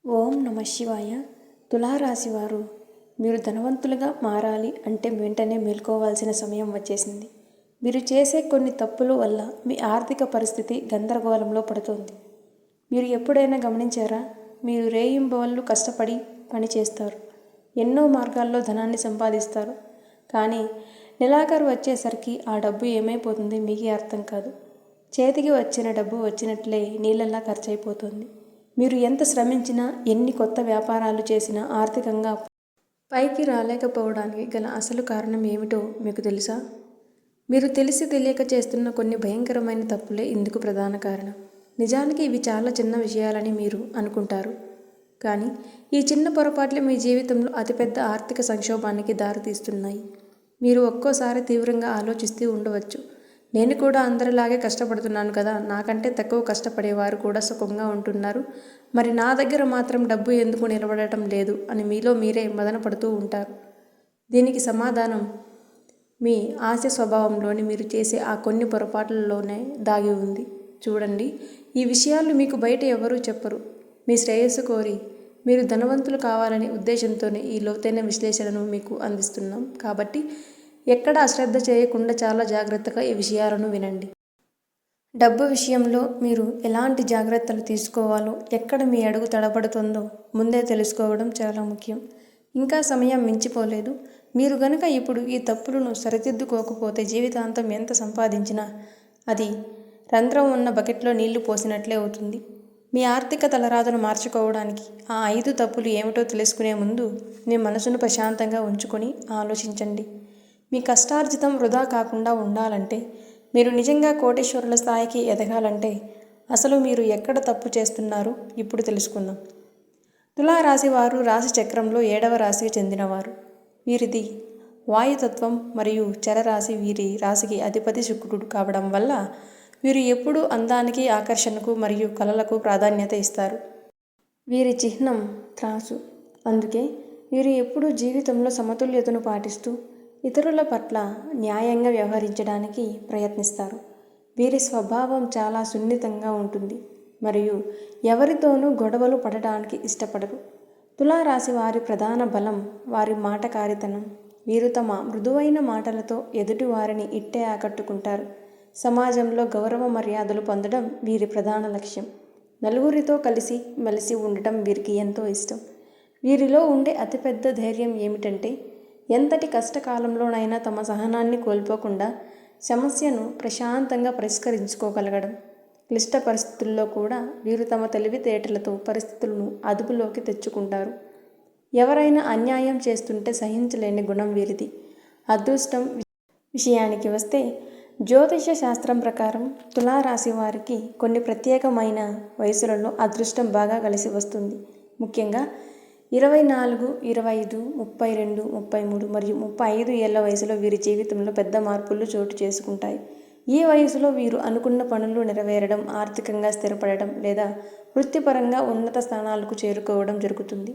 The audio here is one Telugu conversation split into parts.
ఓం నమ శివాయ. తులారాశివారు మీరు ధనవంతులుగా మారాలి అంటే వెంటనే మేల్కోవాల్సిన సమయం వచ్చేసింది. మీరు చేసే కొన్ని తప్పుల వల్ల మీ ఆర్థిక పరిస్థితి గందరగోళంలో పడుతోంది. మీరు ఎప్పుడైనా గమనించారా? మీరు రేయింబవళ్ళు కష్టపడి పని చేస్తారు, ఎన్నో మార్గాల్లో ధనాన్ని సంపాదిస్తారు. కానీ నెలాఖరు వచ్చేసరికి ఆ డబ్బు ఏమైపోతుంది మీకే అర్థం కాదు. చేతికి వచ్చిన డబ్బు వచ్చినట్లే నీళ్ళల్లా ఖర్చయిపోతుంది. మీరు ఎంత శ్రమించినా, ఎన్ని కొత్త వ్యాపారాలు చేసినా ఆర్థికంగా పైకి రాలేకపోవడానికి గల అసలు కారణం ఏమిటో మీకు తెలుసా? మీరు తెలిసి తెలియక చేస్తున్న కొన్ని భయంకరమైన తప్పులే ఇందుకు ప్రధాన కారణం. నిజానికి ఇవి చాలా చిన్న విషయాలని మీరు అనుకుంటారు. కానీ ఈ చిన్న పొరపాట్లే మీ జీవితంలో అతిపెద్ద ఆర్థిక సంక్షోభానికి దారితీస్తున్నాయి. మీరు ఒక్కోసారి తీవ్రంగా ఆలోచిస్తూ ఉండవచ్చు, నేను కూడా అందరిలాగే కష్టపడుతున్నాను కదా, నాకంటే తక్కువ కష్టపడేవారు కూడా సుఖంగా ఉంటున్నారు, మరి నా దగ్గర మాత్రం డబ్బు ఎందుకు నిలబడటం లేదు అని మీలో మీరే మదన పడుతూ ఉంటారు. దీనికి సమాధానం మీ ఆశ స్వభావంలోని మీరు చేసే ఆ కొన్ని పొరపాట్లలోనే దాగి ఉంది. చూడండి, ఈ విషయాలు మీకు బయట ఎవరూ చెప్పరు. మీ శ్రేయస్సు కోరి మీరు ధనవంతులు కావాలనే ఉద్దేశంతోనే ఈ లోతైన విశ్లేషణను మీకు అందిస్తున్నాం. కాబట్టి ఎక్కడ అశ్రద్ధ చేయకుండా చాలా జాగ్రత్తగా ఈ విషయాలను వినండి. డబ్బు విషయంలో మీరు ఎలాంటి జాగ్రత్తలు తీసుకోవాలో, ఎక్కడ మీ అడుగు తడబడుతుందో ముందే తెలుసుకోవడం చాలా ముఖ్యం. ఇంకా సమయం మించిపోలేదు. మీరు గనుక ఇప్పుడు ఈ తప్పులను సరిదిద్దుకోకపోతే జీవితాంతం ఎంత సంపాదించినా అది రంధ్రం ఉన్న బకెట్లో నీళ్లు పోసినట్లే అవుతుంది. మీ ఆర్థిక తలరాతను మార్చుకోవడానికి ఆ 5 తప్పులు ఏమిటో తెలుసుకునే ముందు మీ మనసును ప్రశాంతంగా ఉంచుకొని ఆలోచించండి. మీ కష్టార్జితం వృధా కాకుండా ఉండాలంటే, మీరు నిజంగా కోటీశ్వరుల స్థాయికి ఎదగాలంటే అసలు మీరు ఎక్కడ తప్పు చేస్తున్నారో ఇప్పుడు తెలుసుకుందాం. తులారాశి వారు రాశి చక్రంలో 7వ రాశికి చెందినవారు. వీరిది వాయుతత్వం మరియు చరరాశి. వీరి రాశికి అధిపతి శుక్రుడు కావడం వల్ల వీరు ఎప్పుడూ అందానికి, ఆకర్షణకు మరియు కళలకు ప్రాధాన్యత ఇస్తారు. వీరి చిహ్నం త్రాసు. అందుకే వీరు ఎప్పుడూ జీవితంలో సమతుల్యతను పాటిస్తూ ఇతరుల పట్ల న్యాయంగా వ్యవహరించడానికి ప్రయత్నిస్తారు. వీరి స్వభావం చాలా సున్నితంగా ఉంటుంది మరియు ఎవరితోనూ గొడవలు పడడానికి ఇష్టపడరు. తులారాశి వారి ప్రధాన బలం వారి మాటకారితనం. వీరు తమ మృదువైన మాటలతో ఎదుటి వారిని ఇట్టే ఆకట్టుకుంటారు. సమాజంలో గౌరవ మర్యాదలు పొందడం వీరి ప్రధాన లక్ష్యం. నలుగురితో కలిసి మెలిసి ఉండటం వీరికి ఎంతో ఇష్టం. వీరిలో ఉండే అతిపెద్ద ధైర్యం ఏమిటంటే, ఎంతటి కష్టకాలంలోనైనా తమ సహనాన్ని కోల్పోకుండా సమస్యను ప్రశాంతంగా పరిష్కరించుకోగలగడం. క్లిష్ట పరిస్థితుల్లో కూడా వీరు తమ తెలివితేటలతో పరిస్థితులను అదుపులోకి తెచ్చుకుంటారు. ఎవరైనా అన్యాయం చేస్తుంటే సహించలేని గుణం వీరిది. అదృష్టం విషయానికి వస్తే, జ్యోతిష శాస్త్రం ప్రకారం తులారాశి వారికి కొన్ని ప్రత్యేకమైన వయసులలో అదృష్టం బాగా కలిసి వస్తుంది. ముఖ్యంగా 24, 25, 32, 33 మరియు 35 ఏళ్ల వయసులో వీరి జీవితంలో పెద్ద మార్పులు చోటు చేసుకుంటాయి. ఈ వయసులో వీరు అనుకున్న పనులు నెరవేరడం, ఆర్థికంగా స్థిరపడడం లేదా వృత్తిపరంగా ఉన్నత స్థానాలకు చేరుకోవడం జరుగుతుంది.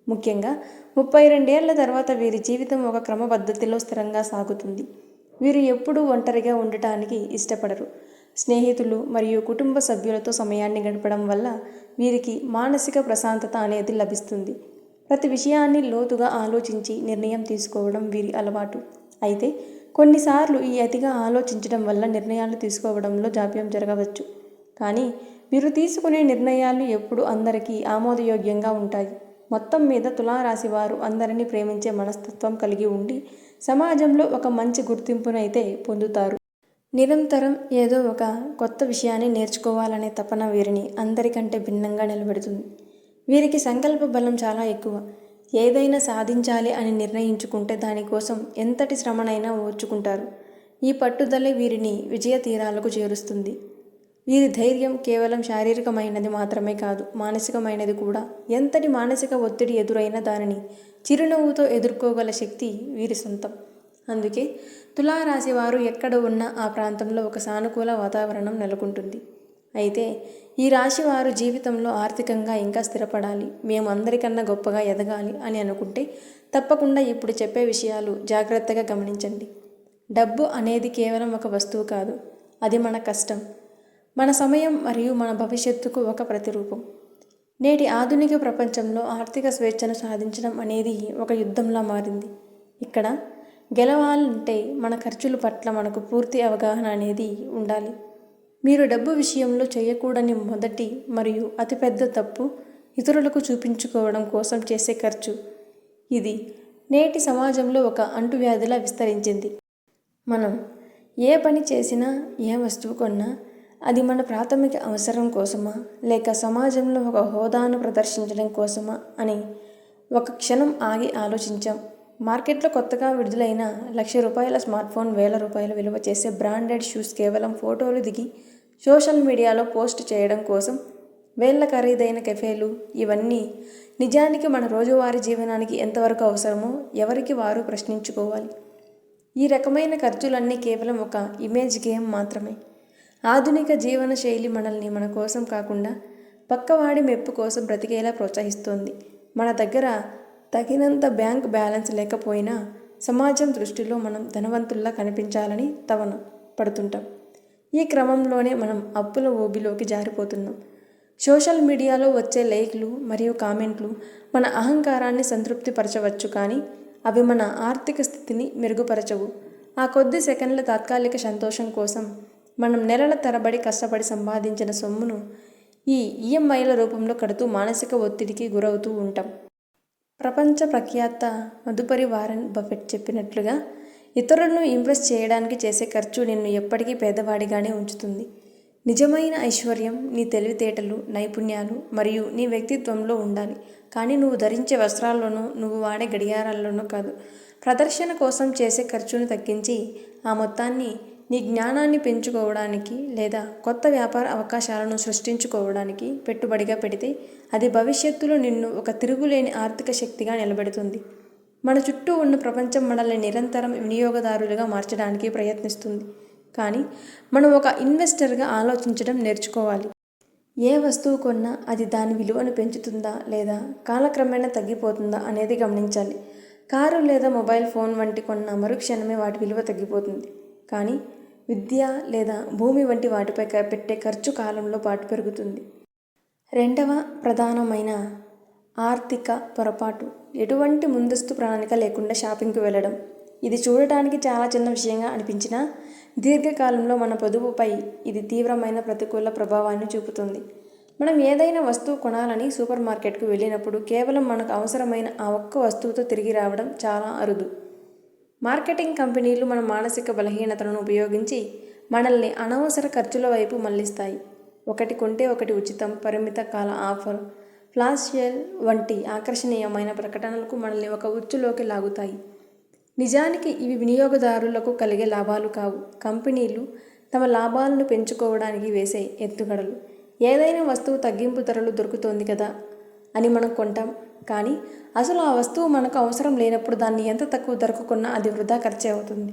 ముఖ్యంగా 32 ఏళ్ల తర్వాత వీరి జీవితం ఒక క్రమపద్ధతిలో స్థిరంగా సాగుతుంది. వీరు ఎప్పుడూ ఒంటరిగా ఉండటానికి ఇష్టపడరు. స్నేహితులు మరియు కుటుంబ సభ్యులతో సమయాన్ని గడపడం వల్ల వీరికి మానసిక ప్రశాంతత అనేది లభిస్తుంది. ప్రతి విషయాన్ని లోతుగా ఆలోచించి నిర్ణయం తీసుకోవడం వీరి అలవాటు. అయితే కొన్నిసార్లు ఈ అతిగా ఆలోచించడం వల్ల నిర్ణయాలు తీసుకోవడంలో జాప్యం జరగవచ్చు. కానీ వీరు తీసుకునే నిర్ణయాలు ఎప్పుడూ అందరికీ ఆమోదయోగ్యంగా ఉంటాయి. మొత్తం మీద తులారాశి వారు అందరినీ ప్రేమించే మనస్తత్వం కలిగి ఉండి సమాజంలో ఒక మంచి గుర్తింపునైతే పొందుతారు. నిరంతరం ఏదో ఒక కొత్త విషయాన్ని నేర్చుకోవాలనే తపన వీరిని అందరికంటే భిన్నంగా నిలబెడుతుంది. వీరికి సంకల్ప బలం చాలా ఎక్కువ. ఏదైనా సాధించాలి అని నిర్ణయించుకుంటే దానికోసం ఎంతటి శ్రమనైనా ఓర్చుకుంటారు. ఈ పట్టుదలే వీరిని విజయ తీరాలకు చేరుస్తుంది. వీరి ధైర్యం కేవలం శారీరకమైనది మాత్రమే కాదు, మానసికమైనది కూడా. ఎంతటి మానసిక ఒత్తిడి ఎదురైనా దానిని చిరునవ్వుతో ఎదుర్కోగల శక్తి వీరి సొంతం. అందుకే తులారాశి వారు ఎక్కడ ఉన్నా ఆ ప్రాంతంలో ఒక సానుకూల వాతావరణం నెలకొంటుంది. అయితే ఈ రాశి వారు జీవితంలో ఆర్థికంగా ఇంకా స్థిరపడాలి, మేము అందరికన్నా గొప్పగా ఎదగాలి అని అనుకుంటే తప్పకుండా ఇప్పుడు చెప్పే విషయాలు జాగ్రత్తగా గమనించండి. డబ్బు అనేది కేవలం ఒక వస్తువు కాదు, అది మన కష్టం, మన సమయం మరియు మన భవిష్యత్తుకు ఒక ప్రతిరూపం. నేటి ఆధునిక ప్రపంచంలో ఆర్థిక స్వేచ్ఛను సాధించడం అనేది ఒక యుద్ధంలా మారింది. ఇక్కడ గెలవాలంటే మన ఖర్చుల పట్ల మనకు పూర్తి అవగాహన అనేది ఉండాలి. మీరు డబ్బు విషయంలో చేయకూడని మొదటి మరియు అతిపెద్ద తప్పు ఇతరులకు చూపించుకోవడం కోసం చేసే ఖర్చు. ఇది నేటి సమాజంలో ఒక అంటువ్యాధిలా విస్తరించింది. మనం ఏ పని చేసినా, ఏ వస్తువు కొన్నా అది మన ప్రాథమిక అవసరం కోసమా లేక సమాజంలో ఒక హోదాను ప్రదర్శించడం కోసమా అని ఒక క్షణం ఆగి ఆలోచించాం. మార్కెట్లో కొత్తగా విడుదలైన ₹1,00,000 స్మార్ట్ఫోన్, ₹1,000 విలువ చేసే బ్రాండెడ్ షూస్ కేవలం ఫోటోలు దిగి సోషల్ మీడియాలో పోస్ట్ చేయడం కోసం, వేళ్ల ఖరీదైన కెఫేలు, ఇవన్నీ నిజానికి మన రోజువారీ జీవనానికి ఎంతవరకు అవసరమో ఎవరికి వారు ప్రశ్నించుకోవాలి. ఈ రకమైన ఖర్చులన్నీ కేవలం ఒక ఇమేజ్ గేమ్ మాత్రమే. ఆధునిక జీవన శైలి మనల్ని మన కోసం కాకుండా పక్కవాడి మెప్పు కోసం బ్రతికేలా ప్రోత్సహిస్తోంది. మన దగ్గర తగినంత బ్యాంక్ బ్యాలెన్స్ లేకపోయినా సమాజం దృష్టిలో మనం ధనవంతుల్లా కనిపించాలని తపన పడుతుంటాం. ఈ క్రమంలోనే మనం అప్పుల ఊబిలోకి జారిపోతున్నాం. సోషల్ మీడియాలో వచ్చే లైక్లు మరియు కామెంట్లు మన అహంకారాన్ని సంతృప్తిపరచవచ్చు, కానీ అవి మన ఆర్థిక స్థితిని మెరుగుపరచవు. ఆ కొద్ది సెకండ్ల తాత్కాలిక సంతోషం కోసం మనం నెలల తరబడి కష్టపడి సంపాదించిన సొమ్మును ఈ ఈఎంఐల రూపంలో కడుతూ మానసిక ఒత్తిడికి గురవుతూ ఉంటాం. ప్రపంచ ప్రఖ్యాత మదుపరి వారెన్ బఫెట్ చెప్పినట్లుగా, ఇతరులను ఇంప్రెస్ చేయడానికి చేసే ఖర్చు నిన్ను ఎప్పటికీ పేదవాడిగానే ఉంచుతుంది. నిజమైన ఐశ్వర్యం నీ తెలివితేటలు, నైపుణ్యాలు మరియు నీ వ్యక్తిత్వంలో ఉండాలి, కానీ నువ్వు ధరించే వస్త్రాల్లోనూ, నువ్వు వాడే గడియారాల్లోనూ కాదు. ప్రదర్శన కోసం చేసే ఖర్చును తగ్గించి ఆ మొత్తాన్ని నీ జ్ఞానాన్ని పెంచుకోవడానికి లేదా కొత్త వ్యాపార అవకాశాలను సృష్టించుకోవడానికి పెట్టుబడిగా పెడితే అది భవిష్యత్తులో నిన్ను ఒక తిరుగులేని ఆర్థిక శక్తిగా నిలబెడుతుంది. మన చుట్టూ ఉన్న ప్రపంచం మనల్ని నిరంతరం వినియోగదారులుగా మార్చడానికి ప్రయత్నిస్తుంది, కానీ మనం ఒక ఇన్వెస్టర్గా ఆలోచించడం నేర్చుకోవాలి. ఏ వస్తువు కొన్నా అది దాని విలువను పెంచుతుందా లేదా కాలక్రమేణా తగ్గిపోతుందా అనేది గమనించాలి. కారు లేదా మొబైల్ ఫోన్ వంటి కొన్న మరుక్షణమే వాటి విలువ తగ్గిపోతుంది, కానీ విద్య లేదా భూమి వంటి వాటిపై పెట్టే ఖర్చు కాలంలో పాటు పెరుగుతుంది. రెండవ ప్రధానమైన ఆర్థిక పొరపాటు ఎటువంటి ముందస్తు ప్రణాళిక లేకుండా షాపింగ్కి వెళ్ళడం. ఇది చూడటానికి చాలా చిన్న విషయంగా అనిపించినా దీర్ఘకాలంలో మన పొదుపుపై ఇది తీవ్రమైన ప్రతికూల ప్రభావాన్ని చూపుతుంది. మనం ఏదైనా వస్తువు కొనాలని సూపర్ మార్కెట్కు వెళ్ళినప్పుడు కేవలం మనకు అవసరమైన ఆ ఒక్క వస్తువుతో తిరిగి రావడం చాలా అరుదు. మార్కెటింగ్ కంపెనీలు మన మానసిక బలహీనతలను ఉపయోగించి మనల్ని అనవసర ఖర్చుల వైపు మళ్లిస్తాయి. ఒకటి కొంటే ఒకటి ఉచితం, పరిమిత కాల ఆఫర్, ఫ్లాష్ సేల్ వంటి ఆకర్షణీయమైన ప్రకటనలకు మనల్ని ఒక ఉచ్చులోకి లాగుతాయి. నిజానికి ఇవి వినియోగదారులకు కలిగే లాభాలు కావు, కంపెనీలు తమ లాభాలను పెంచుకోవడానికి వేసే ఎత్తుగడలు. ఏదైనా వస్తువు తగ్గింపు ధరలు దొరుకుతోంది కదా అని మనం కొంటాం, కానీ అసలు ఆ వస్తువు మనకు అవసరం లేనప్పుడు దాన్ని ఎంత తక్కువ ధరకు కొన్నా అది వృధా ఖర్చే అవుతుంది.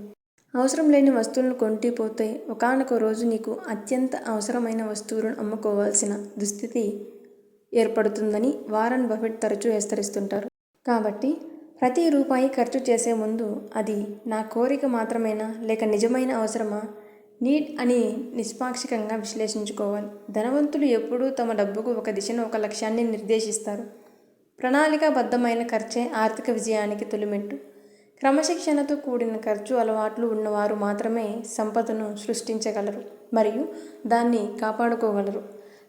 అవసరం లేని వస్తువులను కొంటిపోతే ఒకానొక రోజు నీకు అత్యంత అవసరమైన వస్తువులను అమ్ముకోవాల్సిన దుస్థితి ఏర్పడుతుందని వారెన్ బఫెట్ తరచూ హెచ్చరిస్తుంటారు. కాబట్టి ప్రతి రూపాయి ఖర్చు చేసే ముందు అది నా కోరిక మాత్రమేనా లేక నిజమైన అవసరమా, నీడ్ అని నిష్పాక్షికంగా విశ్లేషించుకోవాలి. ధనవంతులు ఎప్పుడూ తమ డబ్బుకు ఒక దిశను, ఒక లక్ష్యాన్ని నిర్దేశిస్తారు. ప్రణాళికాబద్ధమైన ఖర్చే ఆర్థిక విజయానికి తొలిమెట్టు. క్రమశిక్షణతో కూడిన ఖర్చు అలవాట్లు ఉన్నవారు మాత్రమే సంపదను సృష్టించగలరు మరియు దాన్ని కాపాడుకోగలరు.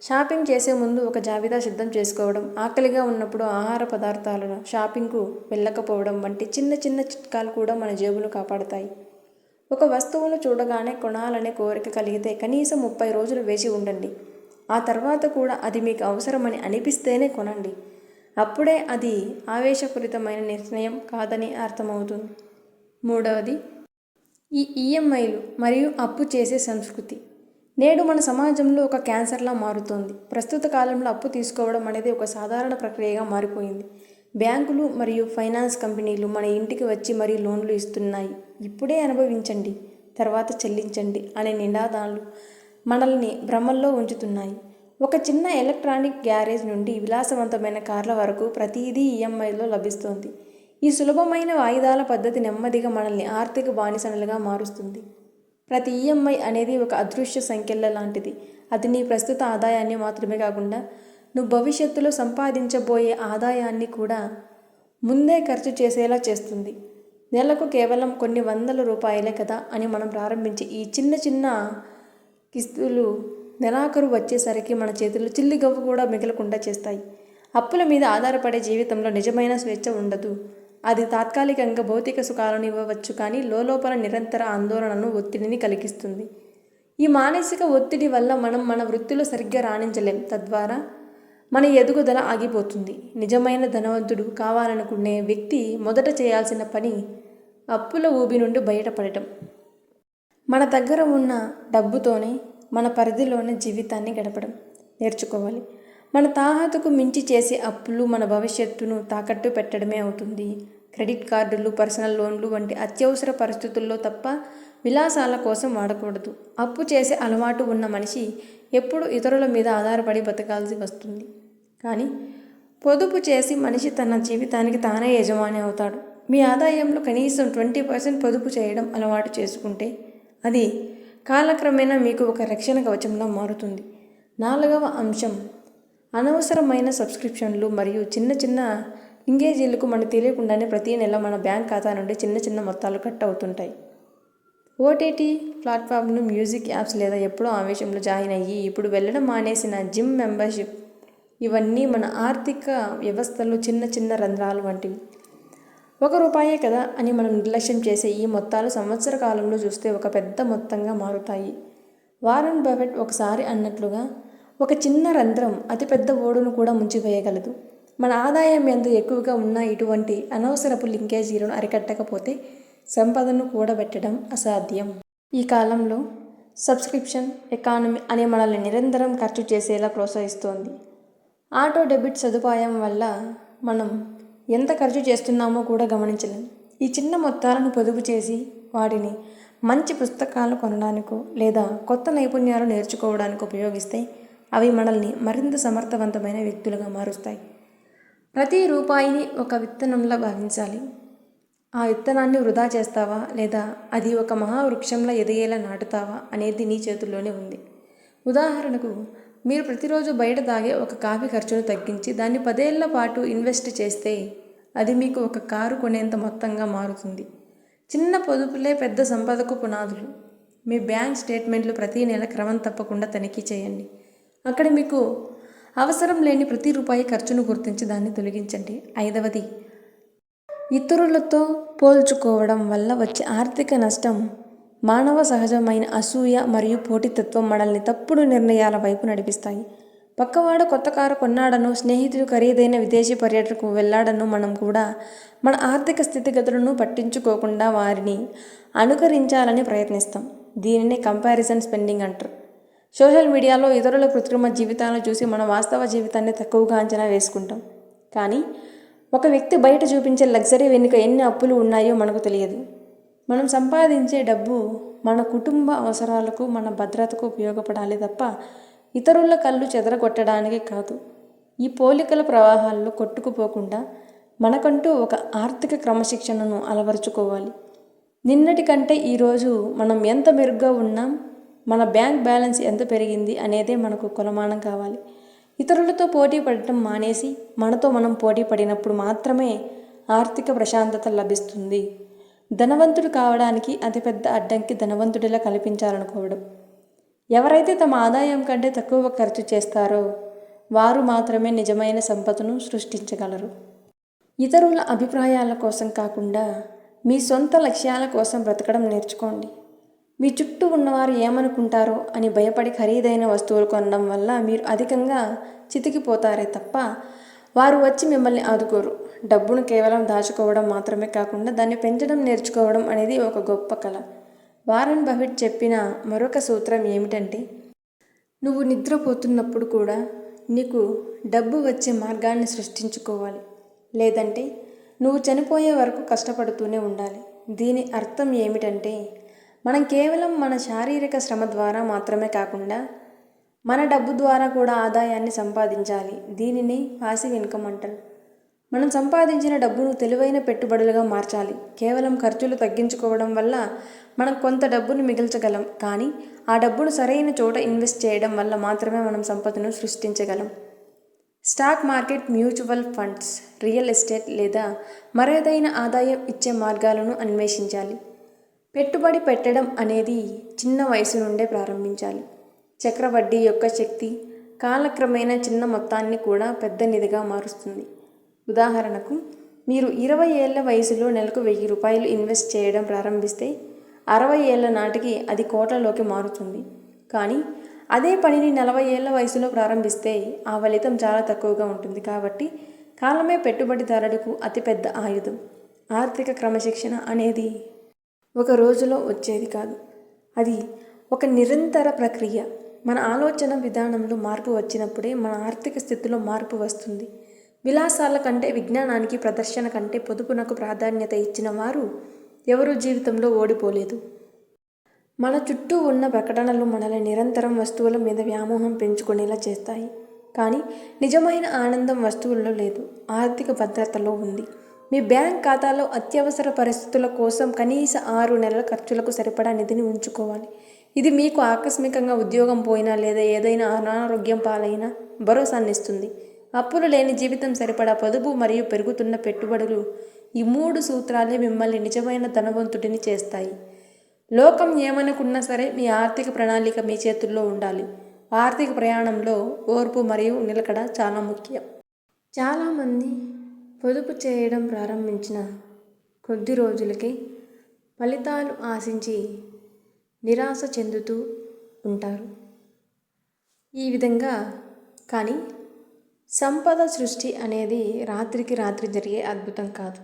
షాపింగ్ చేసే ముందు ఒక జాబితా సిద్ధం చేసుకోవడం, ఆకలిగా ఉన్నప్పుడు ఆహార పదార్థాలను షాపింగ్కు వెళ్ళకపోవడం వంటి చిన్న చిన్న చిట్కాలు కూడా మన జేబులు కాపాడుతాయి. ఒక వస్తువును చూడగానే కొనాలనే కోరిక కలిగితే కనీసం 30 రోజులు వేచి ఉండండి. ఆ తర్వాత కూడా అది మీకు అవసరమని అనిపిస్తేనే కొనండి. అప్పుడే అది ఆవేశపూరితమైన నిర్ణయం కాదని అర్థమవుతుంది. మూడవది, ఈ ఈఎంఐలు మరియు అప్పు చేసే సంస్కృతి నేడు మన సమాజంలో ఒక క్యాన్సర్లా మారుతోంది. ప్రస్తుత కాలంలో అప్పు తీసుకోవడం అనేది ఒక సాధారణ ప్రక్రియగా మారిపోయింది. బ్యాంకులు మరియు ఫైనాన్స్ కంపెనీలు మన ఇంటికి వచ్చి మరీ లోన్లు ఇస్తున్నాయి. ఇప్పుడే అనుభవించండి, తర్వాత చెల్లించండి అనే నినాదాలు మనల్ని భ్రమల్లో ఉంచుతున్నాయి. ఒక చిన్న ఎలక్ట్రానిక్ గ్యారేజ్ నుండి విలాసవంతమైన కార్ల వరకు ప్రతిదీ ఈఎంఐలో లభిస్తోంది. ఈ సులభమైన వాయిదాల పద్ధతి నెమ్మదిగా మనల్ని ఆర్థిక బానిసలుగా మారుస్తుంది. ప్రతి ఈఎంఐ అనేది ఒక అదృశ్య సంఖ్యల లాంటిది. అది నీ ప్రస్తుత ఆదాయాన్ని మాత్రమే కాకుండా నువ్వు భవిష్యత్తులో సంపాదించబోయే ఆదాయాన్ని కూడా ముందే ఖర్చు చేసేలా చేస్తుంది. నెలకు కేవలం కొన్ని వందల రూపాయలే కదా అని మనం ప్రారంభించి ఈ చిన్న చిన్న కిస్తులు నెలాఖరు వచ్చేసరికి మన చేతుల్లో చిల్లిగవ్వ కూడా మిగలకుండా చేస్తాయి. అప్పుల మీద ఆధారపడే జీవితంలో నిజమైన స్వేచ్ఛ ఉండదు. అది తాత్కాలికంగా భౌతిక సుఖాలను ఇవ్వవచ్చు, కానీ లోపల నిరంతర ఆందోళనను, ఒత్తిడిని కలిగిస్తుంది. ఈ మానసిక ఒత్తిడి వల్ల మనం మన వృత్తిలో సరిగ్గా రాణించలేం. తద్వారా మన ఎదుగుదల ఆగిపోతుంది. నిజమైన ధనవంతుడు కావాలనుకునే వ్యక్తి మొదట చేయాల్సిన పని అప్పుల ఊబి నుండి బయటపడటం. మన దగ్గర ఉన్న డబ్బుతోనే మన పరిధిలోనే జీవితాన్ని గడపడం నేర్చుకోవాలి. మన తాహతుకు మించి చేసే అప్పులు మన భవిష్యత్తును తాకట్టు పెట్టడమే అవుతుంది. క్రెడిట్ కార్డులు, పర్సనల్ లోన్లు వంటి అత్యవసర పరిస్థితుల్లో తప్ప విలాసాల కోసం వాడకూడదు. అప్పు చేసే అలవాటు ఉన్న మనిషి ఎప్పుడు ఇతరుల మీద ఆధారపడి బతకాల్సి వస్తుంది. కానీ పొదుపు చేసి మనిషి తన జీవితానికి తానే యజమాని అవుతాడు. మీ ఆదాయంలో కనీసం 20% పొదుపు చేయడం అలవాటు చేసుకుంటే అది కాలక్రమేణా మీకు ఒక రక్షణ కవచంలా మారుతుంది. 4వ అంశం, అనవసరమైన సబ్స్క్రిప్షన్లు మరియు చిన్న చిన్న ఎంగేజీలకు మనకు తెలియకుండానే ప్రతి నెల మన బ్యాంక్ ఖాతా నుండి చిన్న చిన్న మొత్తాలు కట్ అవుతుంటాయి. ఓటీటీ ప్లాట్ఫామ్లు, మ్యూజిక్ యాప్స్ లేదా ఎప్పుడో ఆవేశంలో జాయిన్ అయ్యి ఇప్పుడు వెళ్ళడం మానేసిన జిమ్ మెంబర్షిప్, ఇవన్నీ మన ఆర్థిక వ్యవస్థలో చిన్న చిన్న రంధ్రాలు వంటివి. ₹1 కదా అని మనం నిర్లక్ష్యం చేసే ఈ మొత్తాలు సంవత్సర కాలంలో చూస్తే ఒక పెద్ద మొత్తంగా మారుతాయి. వారన్ బఫెట్ ఒకసారి అన్నట్లుగా, ఒక చిన్న రంధ్రం అతిపెద్ద ఓడును కూడా ముంచివేయగలదు. మన ఆదాయం ఎంత ఎక్కువగా ఉన్నా ఇటువంటి అనవసరపు లింకేజీలను అరికట్టకపోతే సంపదను కూడబెట్టడం అసాధ్యం. ఈ కాలంలో సబ్స్క్రిప్షన్ ఎకానమీ అనే మనల్ని నిరంతరం ఖర్చు చేసేలా ప్రోత్సహిస్తోంది. ఆటో డెబిట్ సదుపాయం వల్ల మనం ఎంత ఖర్చు చేస్తున్నామో కూడా గమనించలేం. ఈ చిన్న మొత్తాలను పొదుపు చేసి వాటిని మంచి పుస్తకాలు కొనడానికో లేదా కొత్త నైపుణ్యాలు నేర్చుకోవడానికి ఉపయోగిస్తే అవి మనల్ని మరింత సమర్థవంతమైన వ్యక్తులుగా మారుస్తాయి. ప్రతి రూపాయిని ఒక విత్తనంలా భావించాలి. ఆ విత్తనాన్ని వృధా చేస్తావా లేదా అది ఒక మహావృక్షంలా ఎదిగేలా నాటుతావా అనేది నీ చేతుల్లోనే ఉంది. ఉదాహరణకు, మీరు ప్రతిరోజు బయట తాగే ఒక కాఫీ ఖర్చును తగ్గించి దాన్ని 10 ఏళ్ల పాటు ఇన్వెస్ట్ చేస్తే అది మీకు ఒక కారు కొనేంత మొత్తంగా మారుతుంది. చిన్న పొదుపులే పెద్ద సంపదకు పునాదులు. మీ బ్యాంక్ స్టేట్మెంట్లు ప్రతి నెల క్రమం తప్పకుండా తనిఖీ చేయండి. అక్కడ మీకు అవసరం లేని ప్రతి రూపాయి ఖర్చును గుర్తించి దాన్ని తొలగించండి. 5వది, ఇతరులతో పోల్చుకోవడం వల్ల వచ్చే ఆర్థిక నష్టం. మానవ సహజమైన అసూయ మరియు పోటీతత్వం మనల్ని తప్పుడు నిర్ణయాల వైపు నడిపిస్తాయి. పక్కవాడు కొత్త కారు కొన్నాడనో, స్నేహితుడు ఖరీదైన విదేశీ పర్యటనకు వెళ్ళాడనో మనం కూడా మన ఆర్థిక స్థితిగతులను పట్టించుకోకుండా వారిని అనుకరించాలని ప్రయత్నిస్తాం. దీనినే కంపారిజన్ స్పెండింగ్ అంటారు. సోషల్ మీడియాలో ఇతరుల కృత్రిమ జీవితాలను చూసి మన వాస్తవ జీవితాన్ని తక్కువగా అంచనా వేసుకుంటాం. కానీ ఒక వ్యక్తి బయట చూపించే లగ్జరీ వెనుక ఎన్ని అప్పులు ఉన్నాయో మనకు తెలియదు. మనం సంపాదించే డబ్బు మన కుటుంబ అవసరాలకు, మన భద్రతకు ఉపయోగపడాలి తప్ప ఇతరుల కళ్ళు చెదరగొట్టడానికి కాదు. ఈ పోలికల ప్రవాహాల్లో కొట్టుకుపోకుండా మనకంటూ ఒక ఆర్థిక క్రమశిక్షణను అలవరుచుకోవాలి. నిన్నటి కంటే ఈరోజు మనం ఎంత మెరుగ్గా ఉన్నాం, మన బ్యాంక్ బ్యాలెన్స్ ఎంత పెరిగింది అనేదే మనకు కొలమానం కావాలి. ఇతరులతో పోటీ పడటం మానేసి మనతో మనం పోటీ పడినప్పుడు మాత్రమే ఆర్థిక ప్రశాంతత లభిస్తుంది. ధనవంతుడు కావడానికి అతిపెద్ద అడ్డంకి ధనవంతుడిలా కల్పించాలనుకోవడం. ఎవరైతే తమ ఆదాయం కంటే తక్కువ ఖర్చు చేస్తారో వారు మాత్రమే నిజమైన సంపదను సృష్టించగలరు. ఇతరుల అభిప్రాయాల కోసం కాకుండా మీ సొంత లక్ష్యాల కోసం బ్రతకడం నేర్చుకోండి. మీ చుట్టూ ఉన్నవారు ఏమనుకుంటారో అని భయపడి ఖరీదైన వస్తువులు కొనడం వల్ల మీరు అధికంగా చితికిపోతారే తప్ప వారు వచ్చి మిమ్మల్ని ఆదుకోరు. డబ్బును కేవలం దాచుకోవడం మాత్రమే కాకుండా దాన్ని పెంచడం నేర్చుకోవడం అనేది ఒక గొప్ప కళ. వారన్ బఫెట్ చెప్పిన మరొక సూత్రం ఏమిటంటే, నువ్వు నిద్రపోతున్నప్పుడు కూడా నీకు డబ్బు వచ్చే మార్గాన్ని సృష్టించుకోవాలి. లేదంటే నువ్వు చనిపోయే వరకు కష్టపడుతూనే ఉండాలి. దీని అర్థం ఏమిటంటే, మనం కేవలం మన శారీరక శ్రమ ద్వారా మాత్రమే కాకుండా మన డబ్బు ద్వారా కూడా ఆదాయాన్ని సంపాదించాలి. దీనిని పాసివ్ ఇన్కమ్ అంటారు. మనం సంపాదించిన డబ్బును తెలివైన పెట్టుబడులుగా మార్చాలి. కేవలం ఖర్చులు తగ్గించుకోవడం వల్ల మనం కొంత డబ్బును మిగిల్చగలం, కానీ ఆ డబ్బును సరైన చోట ఇన్వెస్ట్ చేయడం వల్ల మాత్రమే మనం సంపదను సృష్టించగలం. Stock market, mutual funds, real estate లేదా మరేదైన ఆదాయం ఇచ్చే మార్గాలను అన్వేషించాలి. పెట్టుబడి పెట్టడం అనేది చిన్న వయసు నుండే ప్రారంభించాలి. చక్రవడ్డీ యొక్క శక్తి కాలక్రమేణా చిన్న మొత్తాన్ని కూడా పెద్ద నిధిగా మారుస్తుంది. ఉదాహరణకు, మీరు 20 ఏళ్ల వయసులో నెలకు ₹1000 ఇన్వెస్ట్ చేయడం ప్రారంభిస్తే 60 ఏళ్ల నాటికి అది కోట్లలోకి మారుతుంది. కానీ అదే పనిని 40 ఏళ్ల వయసులో ప్రారంభిస్తే ఆ ఫలితం చాలా తక్కువగా ఉంటుంది. కాబట్టి కాలమే పెట్టుబడిదారుడికి అతిపెద్ద ఆయుధం. ఆర్థిక క్రమశిక్షణ అనేది ఒక రోజులో వచ్చేది కాదు. అది ఒక నిరంతర ప్రక్రియ. మన ఆలోచన విధానంలో మార్పు వచ్చినప్పుడే మన ఆర్థిక స్థితిలో మార్పు వస్తుంది. విలాసాల కంటే విజ్ఞానానికి, ప్రదర్శన కంటే పొదుపునకు ప్రాధాన్యత ఇచ్చిన వారు ఎవరూ జీవితంలో ఓడిపోలేదు. మన చుట్టూ ఉన్న ప్రకటనలు మనల్ని నిరంతరం వస్తువుల మీద వ్యామోహం పెంచుకునేలా చేస్తాయి. కానీ నిజమైన ఆనందం వస్తువుల్లో లేదు, ఆర్థిక భద్రతలో ఉంది. మీ బ్యాంక్ ఖాతాలో అత్యవసర పరిస్థితుల కోసం కనీస 6 నెలల ఖర్చులకు సరిపడా నిధిని ఉంచుకోవాలి. ఇది మీకు ఆకస్మికంగా ఉద్యోగం పోయినా లేదా ఏదైనా అనారోగ్యం పాలైనా భరోసానిస్తుంది. అప్పులు లేని జీవితం, సరిపడా పొదుపు మరియు పెరుగుతున్న పెట్టుబడులు, ఈ 3 సూత్రాలే మిమ్మల్ని నిజమైన ధనవంతుడిని చేస్తాయి. లోకం ఏమనుకున్నా సరే మీ ఆర్థిక ప్రణాళిక మీ చేతుల్లో ఉండాలి. ఆర్థిక ప్రయాణంలో ఓర్పు మరియు నిలకడ చాలా ముఖ్యం. చాలామంది పొదుపు చేయడం ప్రారంభించిన కొద్ది రోజులకే ఫలితాలు ఆశించి నిరాశ చెందుతూ ఉంటారు. ఈ విధంగా కానీ సంపద సృష్టి అనేది రాత్రికి రాత్రి జరిగే అద్భుతం కాదు.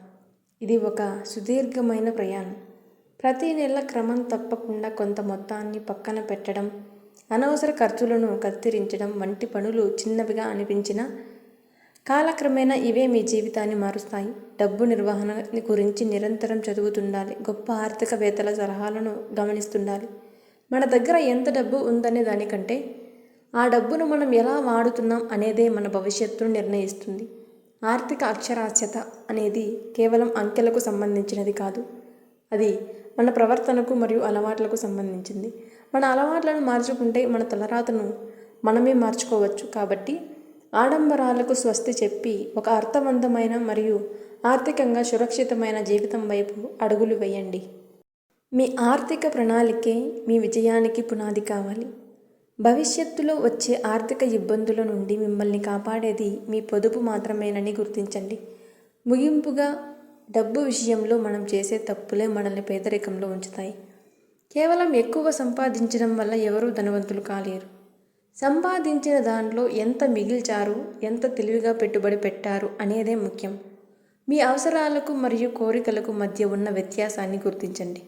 ఇది ఒక సుదీర్ఘమైన ప్రయాణం. ప్రతి నెల క్రమం తప్పకుండా కొంత మొత్తాన్ని పక్కన పెట్టడం, అనవసర ఖర్చులను కత్తిరించడం వంటి పనులు చిన్నవిగా అనిపించినా కాలక్రమేణా ఇవే మీ జీవితాన్ని మారుస్తాయి. డబ్బు నిర్వహణ గురించి నిరంతరం చదువుతుండాలి. గొప్ప ఆర్థికవేత్తల సలహాలను గమనిస్తుండాలి. మన దగ్గర ఎంత డబ్బు ఉందనే దానికంటే ఆ డబ్బును మనం ఎలా వాడుతున్నాం అనేదే మన భవిష్యత్తును నిర్ణయిస్తుంది. ఆర్థిక అక్షరాస్యత అనేది కేవలం అంకెలకు సంబంధించినది కాదు. అది మన ప్రవర్తనకు మరియు అలవాట్లకు సంబంధించింది. మన అలవాట్లను మార్చుకుంటే మన తలరాతను మనమే మార్చుకోవచ్చు. కాబట్టి ఆడంబరాలకు స్వస్తి చెప్పి ఒక అర్థవంతమైన మరియు ఆర్థికంగా సురక్షితమైన జీవితం వైపు అడుగులు వేయండి. మీ ఆర్థిక ప్రణాళికే మీ విజయానికి పునాది కావాలి. భవిష్యత్తులో వచ్చే ఆర్థిక ఇబ్బందుల నుండి మిమ్మల్ని కాపాడేది మీ పొదుపు మాత్రమేనని గుర్తించండి. ముగింపుగా, డబ్బు విషయంలో మనం చేసే తప్పులే మనల్ని పేదరికంలో ఉంచుతాయి. కేవలం ఎక్కువ సంపాదించడం వల్ల ఎవరూ ధనవంతులు కాలేరు. సంపాదించిన దాంట్లో ఎంత మిగిల్చారు, ఎంత తెలివిగా పెట్టుబడి పెట్టారు అనేదే ముఖ్యం. మీ అవసరాలకు మరియు కోరికలకు మధ్య ఉన్న వ్యత్యాసాన్ని గుర్తించండి.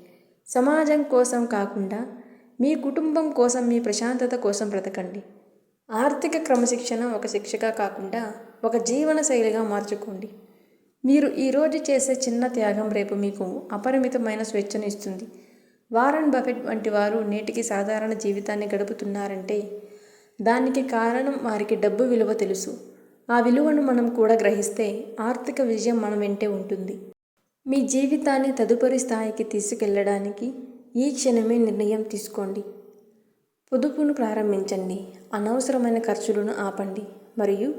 సమాజం కోసం కాకుండా మీ కుటుంబం కోసం, మీ ప్రశాంతత కోసం బ్రతకండి. ఆర్థిక క్రమశిక్షణ ఒక శిక్షగా కాకుండా ఒక జీవన శైలిగా మార్చుకోండి. మీరు ఈరోజు చేసే చిన్న త్యాగం రేపు మీకు అపరిమితమైన స్వేచ్ఛను ఇస్తుంది. వారన్ బఫెట్ వంటి వారు నేటికి సాధారణ జీవితాన్ని గడుపుతున్నారంటే దానికి కారణం వారికి డబ్బు విలువ తెలుసు. ఆ విలువను మనం కూడా గ్రహిస్తే ఆర్థిక విజయం మన వెంటే ఉంటుంది. మీ జీవితాన్ని తదుపరి స్థాయికి తీసుకెళ్లడానికి ఈ క్షణమే నిర్ణయం తీసుకోండి. పొదుపును ప్రారంభించండి, అనవసరమైన ఖర్చులను ఆపండి మరియు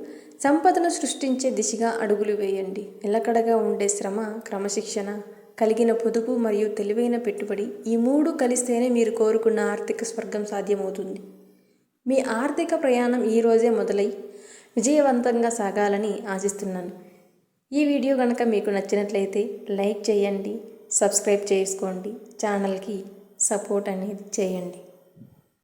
సంపదను సృష్టించే దిశగా అడుగులు వేయండి. నిలకడగా ఉండే శ్రమ, క్రమశిక్షణ కలిగిన పొదుపు మరియు తెలివైన పెట్టుబడి, ఈ 3 కలిస్తేనే మీరు కోరుకున్న ఆర్థిక స్వర్గం సాధ్యమవుతుంది. మీ ఆర్థిక ప్రయాణం ఈ రోజే మొదలై విజయవంతంగా సాగాలని ఆశిస్తున్నాను. ఈ వీడియో కనుక మీకు నచ్చినట్లయితే లైక్ చేయండి, సబ్స్క్రైబ్ చేసుకోండి, ఛానల్కి సపోర్ట్ అనేది చేయండి.